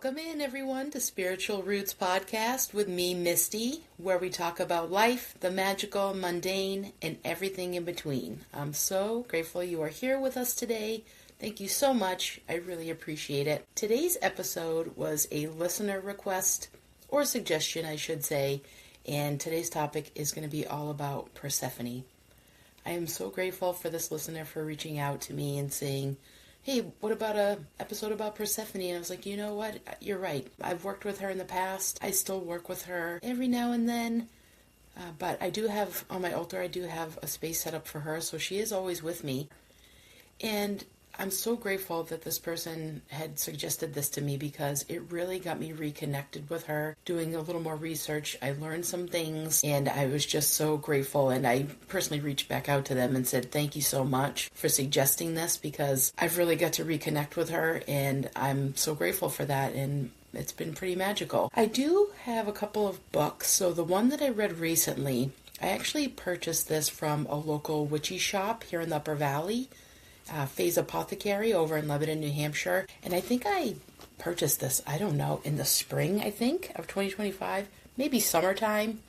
Welcome in, everyone, to Spiritual Roots Podcast with me, Misty, where we talk about life, the magical, mundane, and everything in between. I'm so grateful you are here with us today. Thank you so much. I really appreciate it. Today's episode was a listener request, or suggestion, I should say, and today's topic is going to be all about Persephone. I am so grateful for this listener for reaching out to me and saying, hey, what about an episode about Persephone? And I was like, you know what? You're right. I've worked with her in the past. I still work with her every now and then. But I do have, on my altar, I do have a space set up for her. So she is always with me. And I'm so grateful that this person had suggested this to me because it really got me reconnected with her. Doing a little more research, I learned some things and I was just so grateful. And I personally reached back out to them and said, thank you so much for suggesting this because I've really got to reconnect with her and I'm so grateful for that. And it's been pretty magical. I do have a couple of books. So the one that I read recently, I actually purchased this from a local witchy shop here in the Upper Valley. Faye's Apothecary over in Lebanon, New Hampshire. And I think I purchased this, I don't know, in the spring, I think, of 2025, maybe summertime.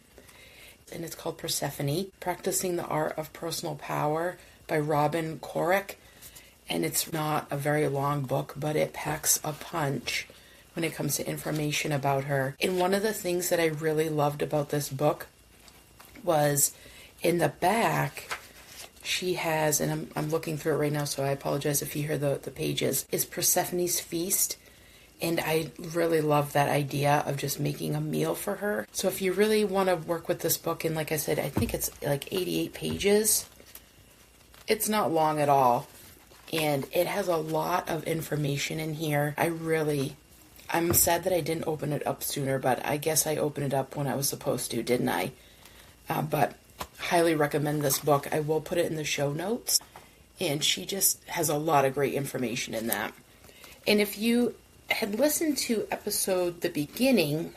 And it's called Persephone, Practicing the Art of Personal Power by Robin Corrick. And it's not a very long book, but it packs a punch when it comes to information about her. And one of the things that I really loved about this book was in the back, she has, and I'm looking through it right now, so I apologize if you hear the pages, is Persephone's Feast. And I really love that idea of just making a meal for her. So if you really want to work with this book, and like I said, I think it's like 88 pages. It's not long at all. And it has a lot of information in here. I'm sad that I didn't open it up sooner, but I guess I opened it up when I was supposed to, didn't I? But highly recommend this book. I will put it in the show notes. And she just has a lot of great information in that. And if you had listened to the beginning,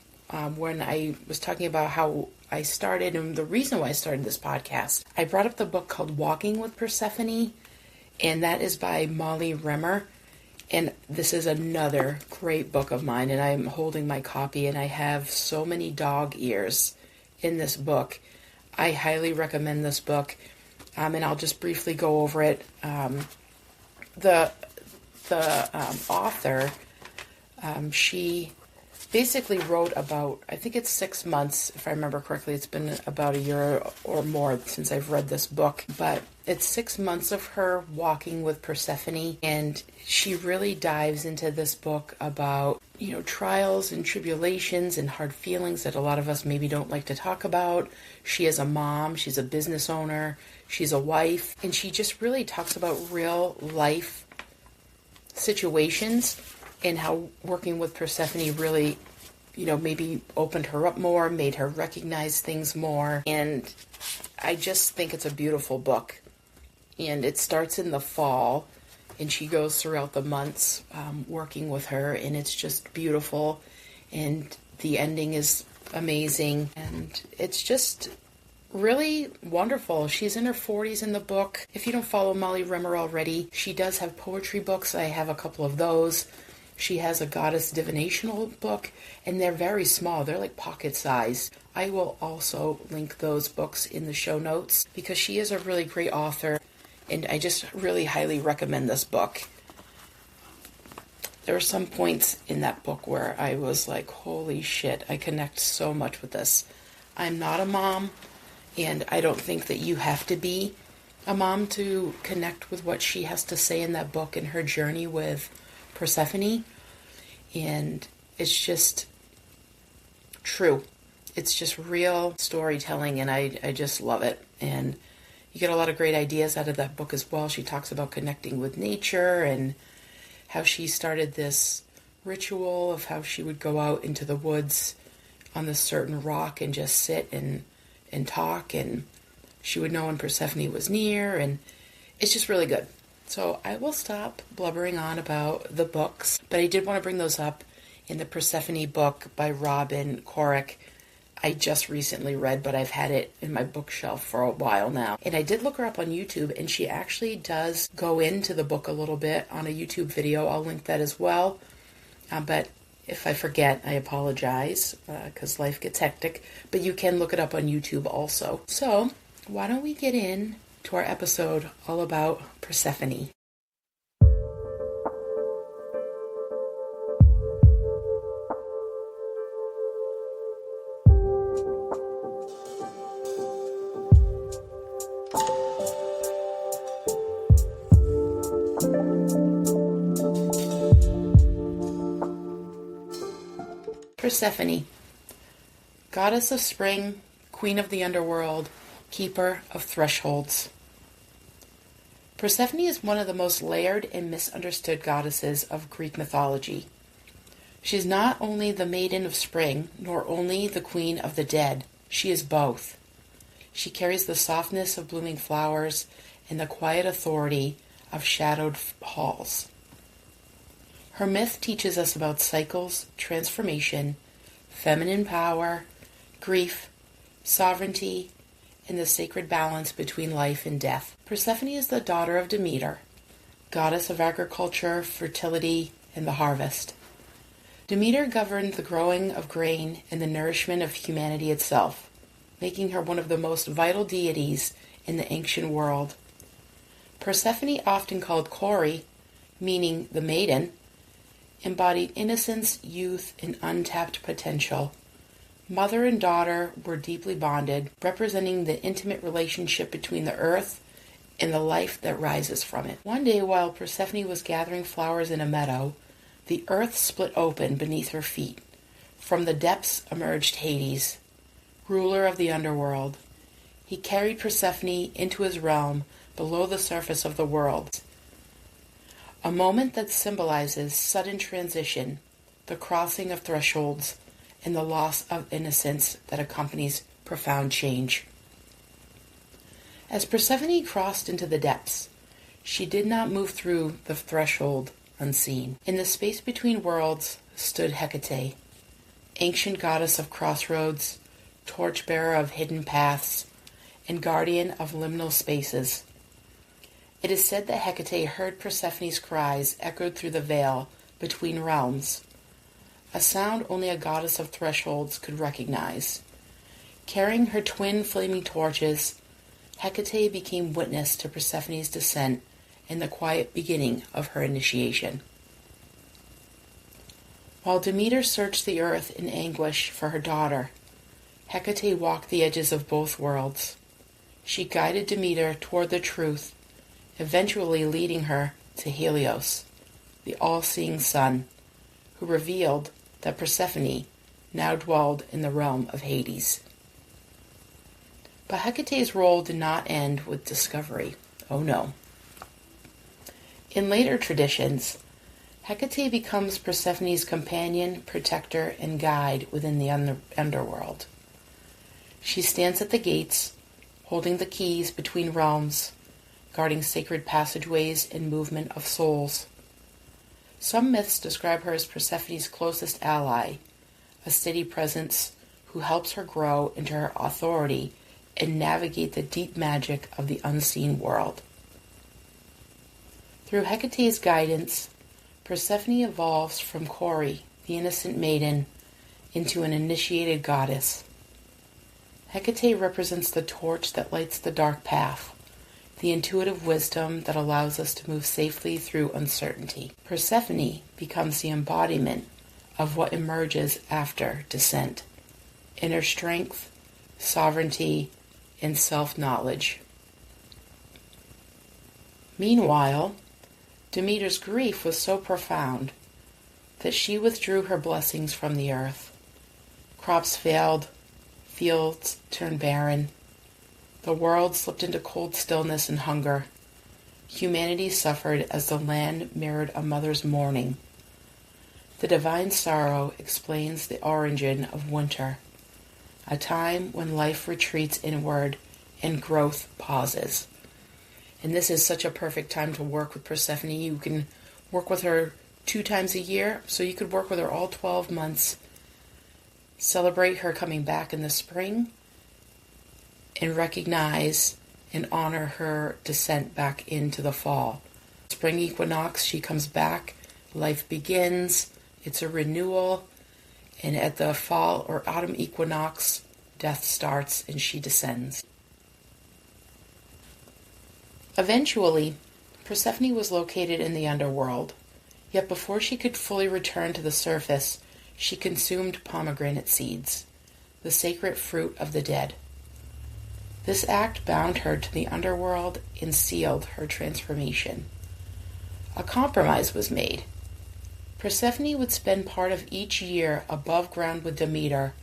when I was talking about how I started and the reason why I started this podcast, I brought up the book called Walking with Persephone. And that is by Molly Rimmer. And this is another great book of mine. And I'm holding my copy and I have so many dog ears in this book. I highly recommend this book, and I'll just briefly go over it. The author, she basically wrote about, I think it's 6 months, if I remember correctly. It's been about a year or more since I've read this book, but it's 6 months of her walking with Persephone, and she really dives into this book about, trials and tribulations and hard feelings that a lot of us maybe don't like to talk about. She is a mom, she's a business owner, she's a wife, and she just really talks about real life situations and how working with Persephone really, maybe opened her up more, made her recognize things more. And I just think it's a beautiful book. And it starts in the fall, and she goes throughout the months working with her, and it's just beautiful. And the ending is amazing, and it's just really wonderful. She's in her 40s in the book. If you don't follow Molly Rimmer already, she does have poetry books. I have a couple of those. She has a goddess divinational book, and they're very small. They're like pocket size. I will also link those books in the show notes because she is a really great author, and I just really highly recommend this book. There are some points in that book where I was like, holy shit, I connect so much with this. I'm not a mom, and I don't think that you have to be a mom to connect with what she has to say in that book and her journey with Persephone. And it's just true. It's just real storytelling, and I just love it. And you get a lot of great ideas out of that book as well. She talks about connecting with nature and how she started this ritual of how she would go out into the woods on this certain rock and just sit and talk, and she would know when Persephone was near, and it's just really good. So I will stop blubbering on about the books, but I did want to bring those up. In the Persephone book by Robin Corrick, I just recently read, but I've had it in my bookshelf for a while now. And I did look her up on YouTube, and she actually does go into the book a little bit on a YouTube video. I'll link that as well. But If I forget, I apologize, because life gets hectic, but you can look it up on YouTube also. So, why don't we get in to our episode all about Persephone. Persephone, goddess of spring, queen of the underworld, keeper of thresholds. Persephone is one of the most layered and misunderstood goddesses of Greek mythology. She is not only the maiden of spring, nor only the queen of the dead. She is both. She carries the softness of blooming flowers and the quiet authority of shadowed halls. Her myth teaches us about cycles, transformation, feminine power, grief, sovereignty, and the sacred balance between life and death. Persephone is the daughter of Demeter, goddess of agriculture, fertility, and the harvest. Demeter governed the growing of grain and the nourishment of humanity itself, making her one of the most vital deities in the ancient world. Persephone, often called Kori, meaning the maiden, embodied innocence, youth, and untapped potential. Mother and daughter were deeply bonded, representing the intimate relationship between the earth and the life that rises from it. One day, while Persephone was gathering flowers in a meadow, the earth split open beneath her feet. From the depths emerged Hades, ruler of the underworld. He carried Persephone into his realm below the surface of the world. A moment that symbolizes sudden transition, the crossing of thresholds, and the loss of innocence that accompanies profound change. As Persephone crossed into the depths, she did not move through the threshold unseen. In the space between worlds stood Hecate, ancient goddess of crossroads, torchbearer of hidden paths, and guardian of liminal spaces. It is said that Hecate heard Persephone's cries echoed through the veil between realms, a sound only a goddess of thresholds could recognize. Carrying her twin flaming torches, Hecate became witness to Persephone's descent and the quiet beginning of her initiation. While Demeter searched the earth in anguish for her daughter, Hecate walked the edges of both worlds. She guided Demeter toward the truth, eventually leading her to Helios, the all-seeing sun, who revealed that Persephone now dwelled in the realm of Hades. But Hecate's role did not end with discovery. Oh no. In later traditions, Hecate becomes Persephone's companion, protector, and guide within the underworld. She stands at the gates, holding the keys between realms, guarding sacred passageways and movement of souls. Some myths describe her as Persephone's closest ally, a steady presence who helps her grow into her authority and navigate the deep magic of the unseen world. Through Hecate's guidance, Persephone evolves from Kori, the innocent maiden, into an initiated goddess. Hecate represents the torch that lights the dark path, the intuitive wisdom that allows us to move safely through uncertainty. Persephone becomes the embodiment of what emerges after descent: inner strength, sovereignty, and self-knowledge. Meanwhile, Demeter's grief was so profound that she withdrew her blessings from the earth. Crops failed, fields turned barren. The world slipped into cold stillness and hunger. Humanity suffered as the land mirrored a mother's mourning. The divine sorrow explains the origin of winter, a time when life retreats inward and growth pauses. And this is such a perfect time to work with Persephone. You can work with her 2 times a year, so you could work with her all 12 months. Celebrate her coming back in the spring and recognize and honor her descent back into the fall. Spring equinox, she comes back, life begins, It's a renewal, and at the fall or autumn equinox, death starts and she descends. Eventually, Persephone was located in the underworld, yet before she could fully return to the surface, she consumed pomegranate seeds, the sacred fruit of the dead. This act bound her to the underworld and sealed her transformation. A compromise was made. Persephone would spend part of each year above ground with Demeter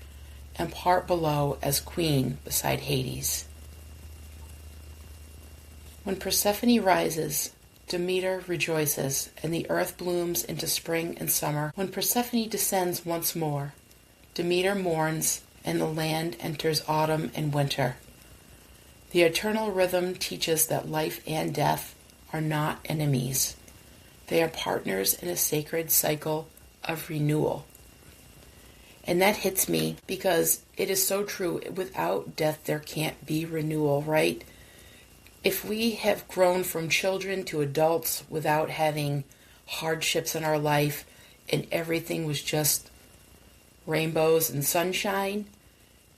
and part below as queen beside Hades. When Persephone rises, Demeter rejoices, and the earth blooms into spring and summer. When Persephone descends once more, Demeter mourns, and the land enters autumn and winter. The eternal rhythm teaches that life and death are not enemies. They are partners in a sacred cycle of renewal. And that hits me because it is so true. Without death, there can't be renewal, right? If we have grown from children to adults without having hardships in our life and everything was just rainbows and sunshine,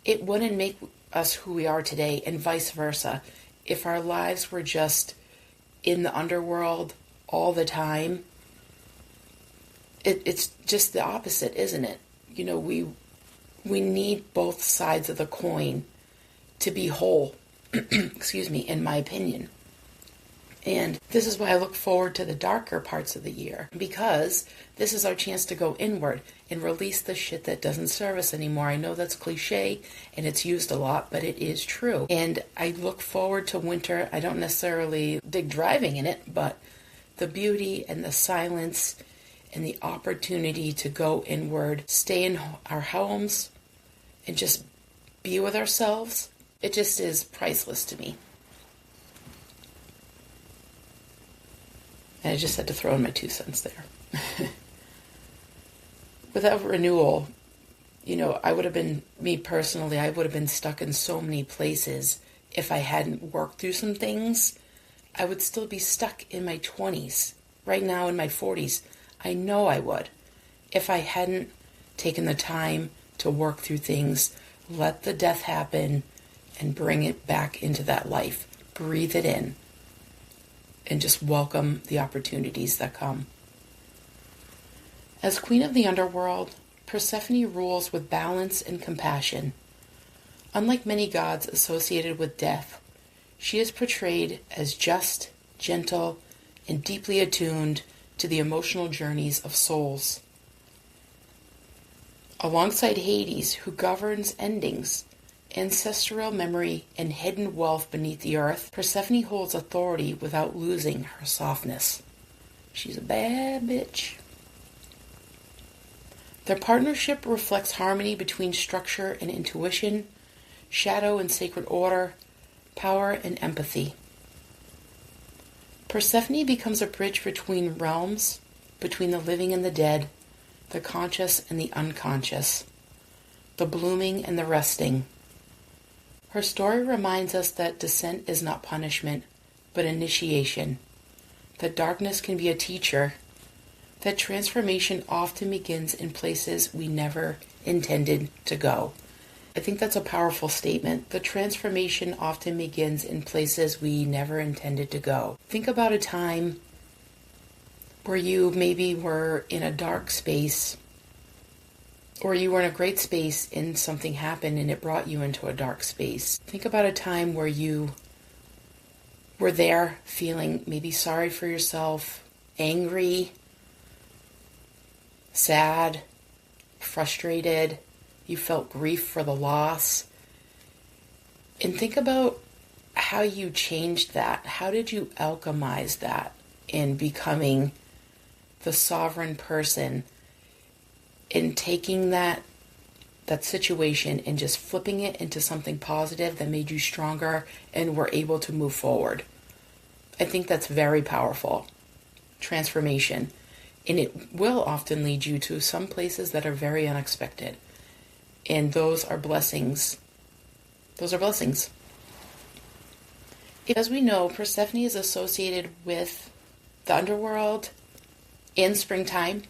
it wouldn't make us who we are today, and vice versa. If our lives were just in the underworld all the time, it's just the opposite, isn't it? You know, we need both sides of the coin to be whole, excuse me, in my opinion. And this is why I look forward to the darker parts of the year, because this is our chance to go inward and release the shit that doesn't serve us anymore. I know that's cliche and it's used a lot, but it is true. And I look forward to winter. I don't necessarily dig driving in it, but the beauty and the silence and the opportunity to go inward, stay in our homes, and just be with ourselves, it just is priceless to me. And I just had to throw in my 2 cents there. Without renewal, you know, I would have been stuck in so many places if I hadn't worked through some things. I would still be stuck in my 20s, right now in my 40s. I know I would. If I hadn't taken the time to work through things, let the death happen, and bring it back into that life. Breathe it in. And just welcome the opportunities that come. As queen of the underworld, Persephone rules with balance and compassion. Unlike many gods associated with death, she is portrayed as just, gentle, and deeply attuned to the emotional journeys of souls. Alongside Hades, who governs endings, ancestral memory, and hidden wealth beneath the earth, Persephone holds authority without losing her softness. She's a bad bitch. Their partnership reflects harmony between structure and intuition, shadow and sacred order, power and empathy. Persephone becomes a bridge between realms, between the living and the dead, the conscious and the unconscious, the blooming and the resting. Her story reminds us that descent is not punishment, but initiation, that darkness can be a teacher, that transformation often begins in places we never intended to go. I think that's a powerful statement. The transformation often begins in places we never intended to go. Think about a time where you maybe were in a dark space, or you were in a great space and something happened and it brought you into a dark space. Think about a time where you were there feeling maybe sorry for yourself, angry, sad, frustrated. You felt grief for the loss. And think about how you changed that. How did you alchemize that in becoming the sovereign person, in taking that situation and just flipping it into something positive that made you stronger and were able to move forward? I think that's very powerful. Transformation. And it will often lead you to some places that are very unexpected. And those are blessings. Those are blessings. As we know, Persephone is associated with the underworld in springtime.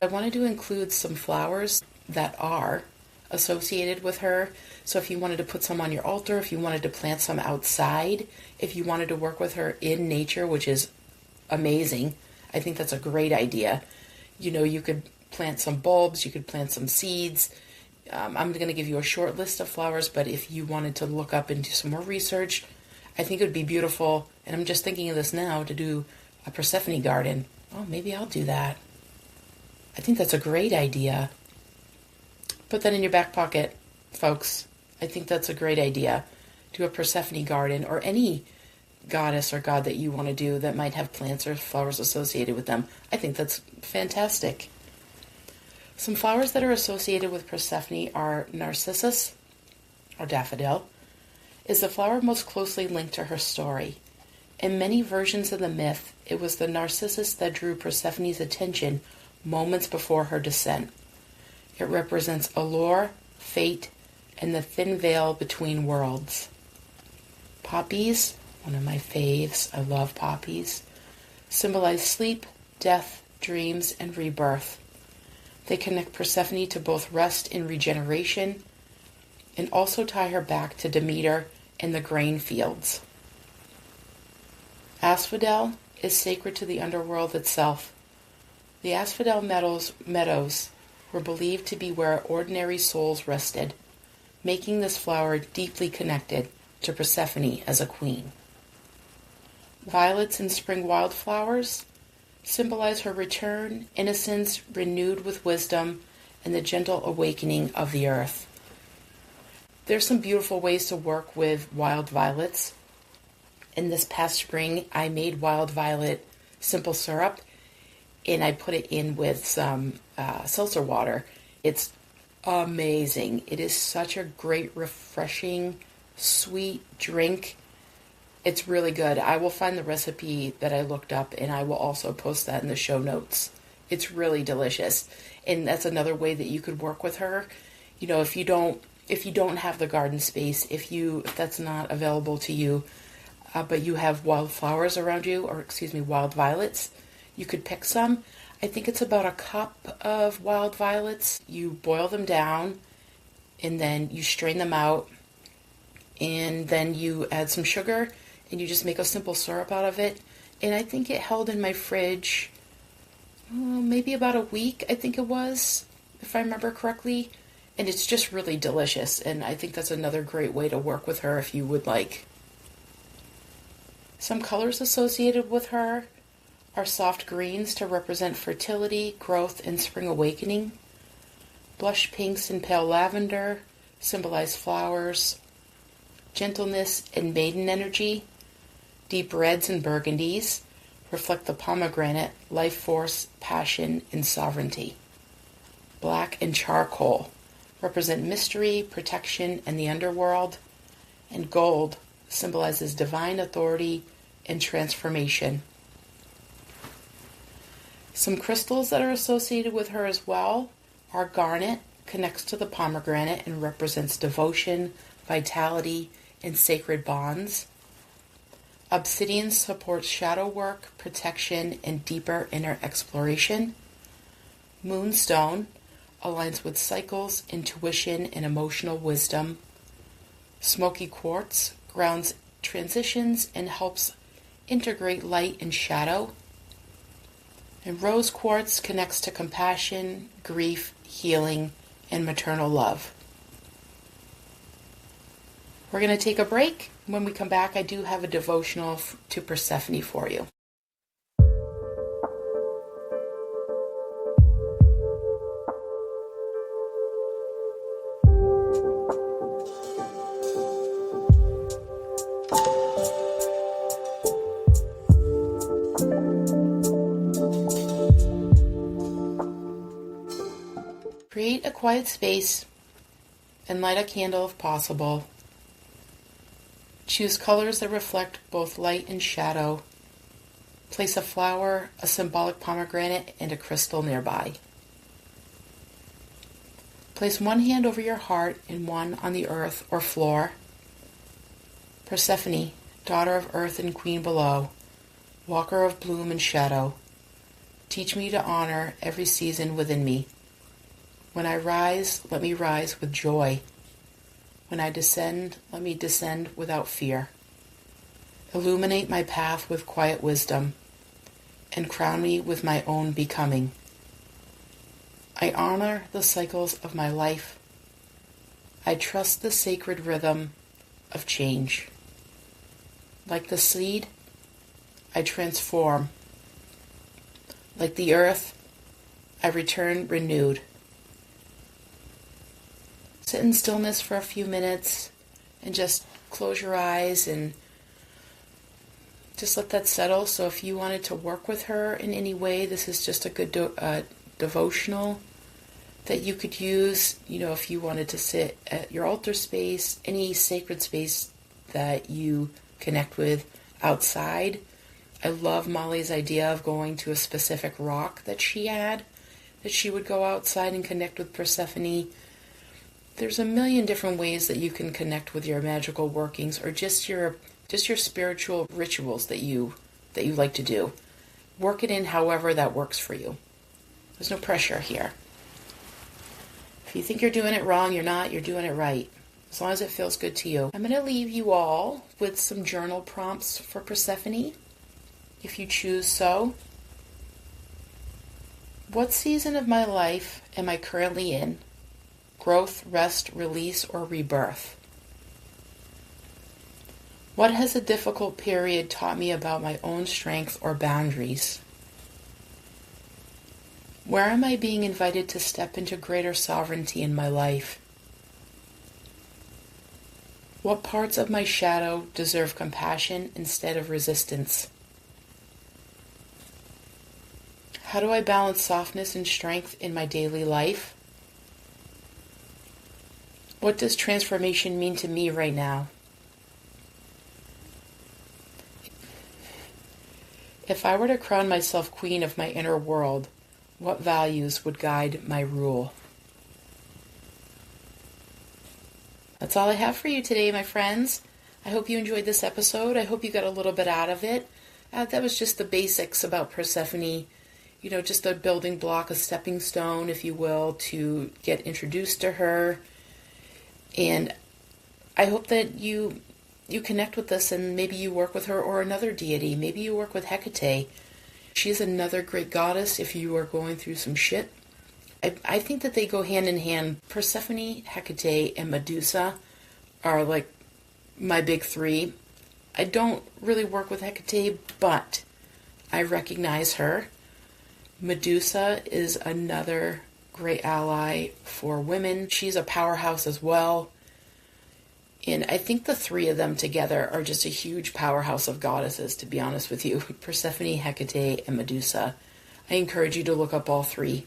I wanted to include some flowers that are associated with her. So if you wanted to put some on your altar, if you wanted to plant some outside, if you wanted to work with her in nature, which is amazing, I think that's a great idea. You could plant some bulbs, you could plant some seeds. I'm going to give you a short list of flowers, but if you wanted to look up and do some more research, I think it would be beautiful. And I'm just thinking of this now to do a Persephone garden. Oh, maybe I'll do that. I think that's a great idea. Put that in your back pocket, folks. I think that's a great idea. Do a Persephone garden, or any goddess or god that you want to do that might have plants or flowers associated with them. I think that's fantastic. Some flowers that are associated with Persephone are narcissus, or daffodil, is the flower most closely linked to her story. In many versions of the myth, it was the narcissus that drew Persephone's attention moments before her descent. It represents allure, fate, and the thin veil between worlds. Poppies, one of my faves, I love poppies, symbolize sleep, death, dreams, and rebirth. They connect Persephone to both rest and regeneration, and also tie her back to Demeter and the grain fields. Asphodel is sacred to the underworld itself. The asphodel meadows were believed to be where ordinary souls rested, making this flower deeply connected to Persephone as a queen. Violets and spring wildflowers symbolize her return, innocence renewed with wisdom, and the gentle awakening of the earth. There's some beautiful ways to work with wild violets. In this past spring, I made wild violet simple syrup, and I put it in with some seltzer water. It's amazing. It is such a great, refreshing, sweet drink. It's really good. I will find the recipe that I looked up, and I will also post that in the show notes. It's really delicious. And that's another way that you could work with her. If you don't have the garden space, if that's not available to you, but you have wild flowers around you, wild violets, you could pick some. I think it's about a cup of wild violets. You boil them down, and then you strain them out, and then you add some sugar, and you just make a simple syrup out of it. And I think it held in my fridge maybe about a week, I think it was, if I remember correctly. And it's just really delicious, and I think that's another great way to work with her if you would like. Some colors associated with her are soft greens to represent fertility, growth, and spring awakening. Blush pinks and pale lavender symbolize flowers, gentleness, and maiden energy. Deep reds and burgundies reflect the pomegranate, life force, passion, and sovereignty. Black and charcoal represent mystery, protection, and the underworld. And gold symbolizes divine authority and transformation. Some crystals that are associated with her as well are garnet, connects to the pomegranate and represents devotion, vitality, and sacred bonds. Obsidian supports shadow work, protection, and deeper inner exploration. Moonstone aligns with cycles, intuition, and emotional wisdom. Smoky quartz grounds transitions and helps integrate light and shadow. And rose quartz connects to compassion, grief, healing, and maternal love. We're going to take a break. When we come back, I do have a devotional to Persephone for you. Create a quiet space and light a candle if possible. Choose colors that reflect both light and shadow. Place a flower, a symbolic pomegranate, and a crystal nearby. Place one hand over your heart and one on the earth or floor. Persephone, daughter of earth and queen below, walker of bloom and shadow, Teach me to honor every season within me. When I rise, let me rise with joy. When I descend, let me descend without fear. Illuminate my path with quiet wisdom, and crown me with my own becoming. I honor the cycles of my life. I trust the sacred rhythm of change. Like the seed, I transform. Like the earth, I return renewed. Sit in stillness for a few minutes and just close your eyes and just let that settle. So if you wanted to work with her in any way, this is just a good devotional that you could use. If you wanted to sit at your altar space, any sacred space that you connect with outside. I love Molly's idea of going to a specific rock that she had, that she would go outside and connect with Persephone. There's a million different ways that you can connect with your magical workings, or just your spiritual rituals that you like to do. Work it in however that works for you. There's no pressure here. If you think you're doing it wrong, you're not. You're doing it right. As long as it feels good to you. I'm going to leave you all with some journal prompts for Persephone, if you choose so. What season of my life am I currently in? Growth, rest, release, or rebirth? What has a difficult period taught me about my own strength or boundaries? Where am I being invited to step into greater sovereignty in my life? What parts of my shadow deserve compassion instead of resistance? How do I balance softness and strength in my daily life? What does transformation mean to me right now? If I were to crown myself queen of my inner world, what values would guide my rule? That's all I have for you today, my friends. I hope you enjoyed this episode. I hope you got a little bit out of it. That was just the basics about Persephone. Just a building block, a stepping stone, if you will, to get introduced to her. And I hope that you connect with this, and maybe you work with her or another deity. Maybe you work with Hecate. She's another great goddess if you are going through some shit. I think that they go hand in hand. Persephone, Hecate, and Medusa are like my big three. I don't really work with Hecate, but I recognize her. Medusa is another great ally for women. She's a powerhouse as well. And I think the three of them together are just a huge powerhouse of goddesses, to be honest with you. Persephone, Hecate, and Medusa. I encourage you to look up all three.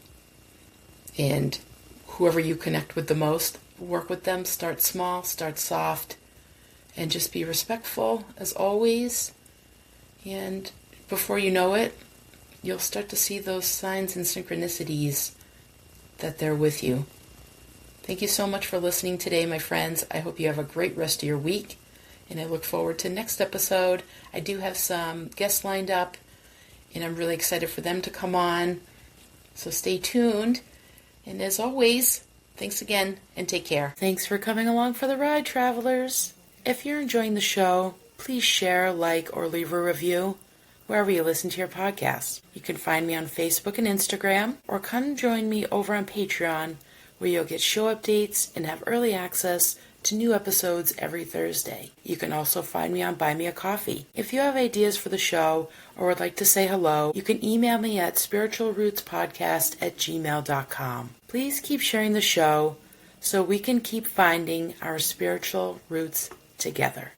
And whoever you connect with the most, work with them. Start small, start soft, and just be respectful as always. And before you know it, you'll start to see those signs and synchronicities that they're with you. Thank you so much for listening today, my friends. I hope you have a great rest of your week, and I look forward to next episode. I do have some guests lined up, and I'm really excited for them to come on. So stay tuned. And as always, thanks again, and take care. Thanks for coming along for the ride, travelers. If you're enjoying the show, please share, like, or leave a review wherever you listen to your podcast. You can find me on Facebook and Instagram, or come join me over on Patreon, where you'll get show updates and have early access to new episodes every Thursday. You can also find me on Buy Me a Coffee. If you have ideas for the show or would like to say hello, you can email me at spiritualrootspodcast@gmail.com. Please keep sharing the show so we can keep finding our spiritual roots together.